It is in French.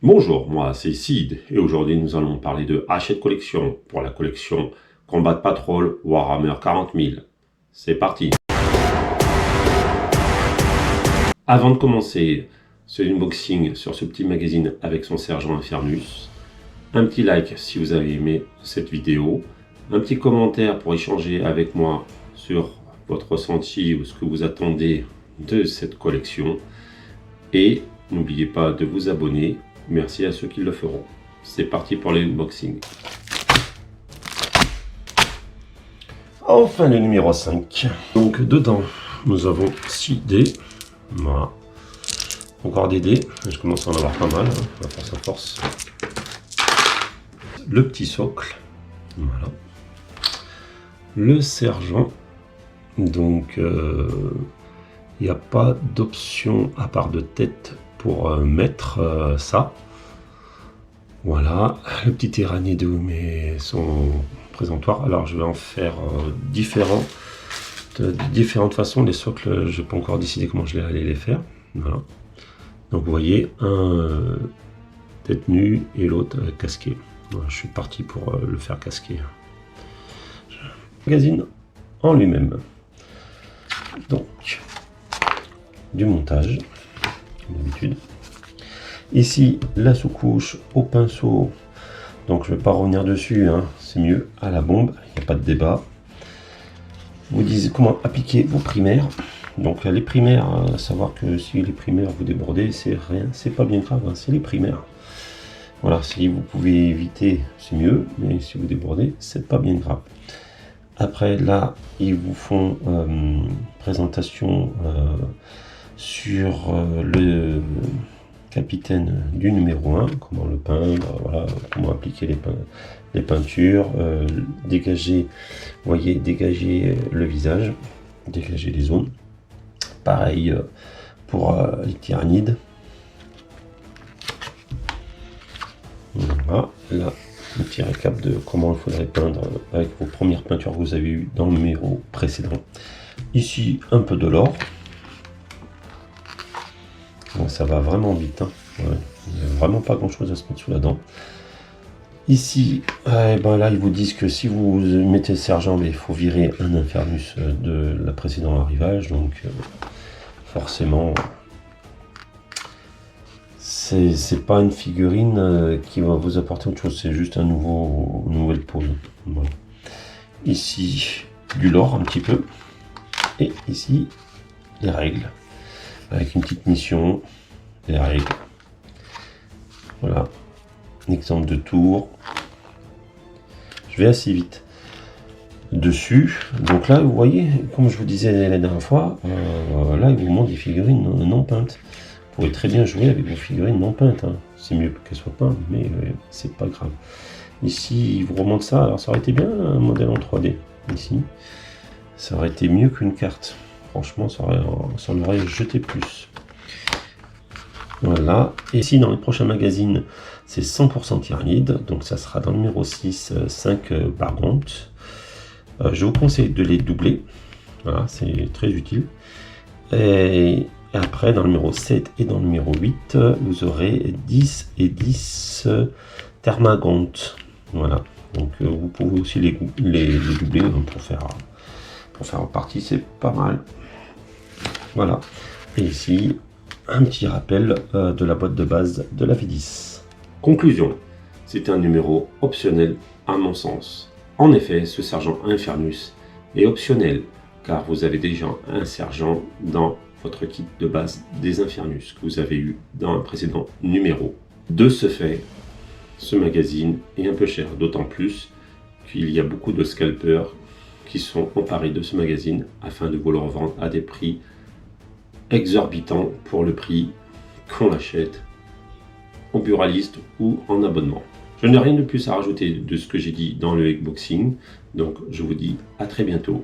Bonjour, moi c'est Sid et aujourd'hui nous allons parler de Hachette Collection pour la collection Combat Patrol Warhammer 40 000. C'est parti. Avant de commencer ce unboxing sur ce petit magazine avec son sergent Infernus, un petit like si vous avez aimé cette vidéo, un petit commentaire pour échanger avec moi sur votre ressenti ou ce que vous attendez de cette collection et n'oubliez pas de vous abonner. Merci à ceux qui le feront. C'est parti pour l'unboxing. Enfin le numéro 5. Donc dedans, nous avons 6 dés. Voilà. Encore des dés. Je commence à en avoir pas mal. À force. Le petit socle. Voilà. Le sergent. Donc il n'y a pas d'option à part de tête pour mettre ça. Voilà, le petit tyrannie de son présentoir. Alors je vais en faire de différentes façons. Les socles, je n'ai pas encore décidé comment je vais aller les faire. Voilà. Donc vous voyez, un tête nue et l'autre casqué. Voilà, je suis parti pour le faire casquer. Le magazine en lui-même. Donc, du montage, comme d'habitude. Ici, la sous-couche au pinceau. Donc, je ne vais pas revenir dessus, hein. C'est mieux à la bombe, il n'y a pas de débat. Vous disent comment appliquer vos primaires. Donc, les primaires, à savoir que si les primaires vous débordez, c'est rien, c'est pas bien grave, hein, c'est les primaires. Voilà, si vous pouvez éviter, c'est mieux, mais si vous débordez, c'est pas bien grave. Après, là, ils vous font présentation sur le capitaine du numéro 1, comment le peindre, voilà, comment appliquer les peintures, dégager, vous voyez, dégager le visage, dégager les zones. Pareil pour les tyrannides. Voilà, là, un petit récap de comment il faudrait peindre avec vos premières peintures que vous avez eues dans le numéro précédent. Ici, un peu de l'or. Bon, ça va vraiment vite, hein. Ouais, il n'y a vraiment pas grand chose à se mettre sous la dent. Ici, ben là, ils vous disent que si vous mettez le sergent, il faut virer un Infernus de la précédente arrivage. Donc, forcément, c'est pas une figurine qui va vous apporter autre chose, c'est juste une nouvelle pose. Voilà. Ici, du lore un petit peu. Et ici, les règles. Avec une petite mission, les règles. Voilà. Un exemple de tour. Je vais assez vite dessus. Donc là, vous voyez, comme je vous disais la dernière fois, là, il vous montre des figurines non peintes. Vous pouvez très bien jouer avec vos figurines non peintes, hein. C'est mieux qu'elles soient peintes, mais c'est pas grave. Ici, il vous remonte ça. Alors, ça aurait été bien un modèle en 3D. Ici, ça aurait été mieux qu'une carte. Franchement, ça l'aurait jeté plus. Voilà. Et ici, dans les prochains magazines, c'est 100% tyrannide. Donc, ça sera dans le numéro 6, 5 Bargonte. Je vous conseille de les doubler. Voilà, c'est très utile. Et après, dans le numéro 7 et dans le numéro 8, vous aurez 10 et 10 Thermagonte. Voilà. Donc, vous pouvez aussi les doubler pour faire partie, c'est pas mal. Voilà. Et ici, un petit rappel de la boîte de base de la V10. Conclusion. C'est un numéro optionnel à mon sens. En effet, ce sergent Infernus est optionnel car vous avez déjà un sergent dans votre kit de base des Infernus que vous avez eu dans un précédent numéro. De ce fait, ce magazine est un peu cher, d'autant plus qu'il y a beaucoup de scalpers qui sont emparés de ce magazine afin de vous le revendre à des prix exorbitants pour le prix qu'on l'achète au buraliste ou en abonnement. Je n'ai rien de plus à rajouter de ce que j'ai dit dans le unboxing, donc je vous dis à très bientôt.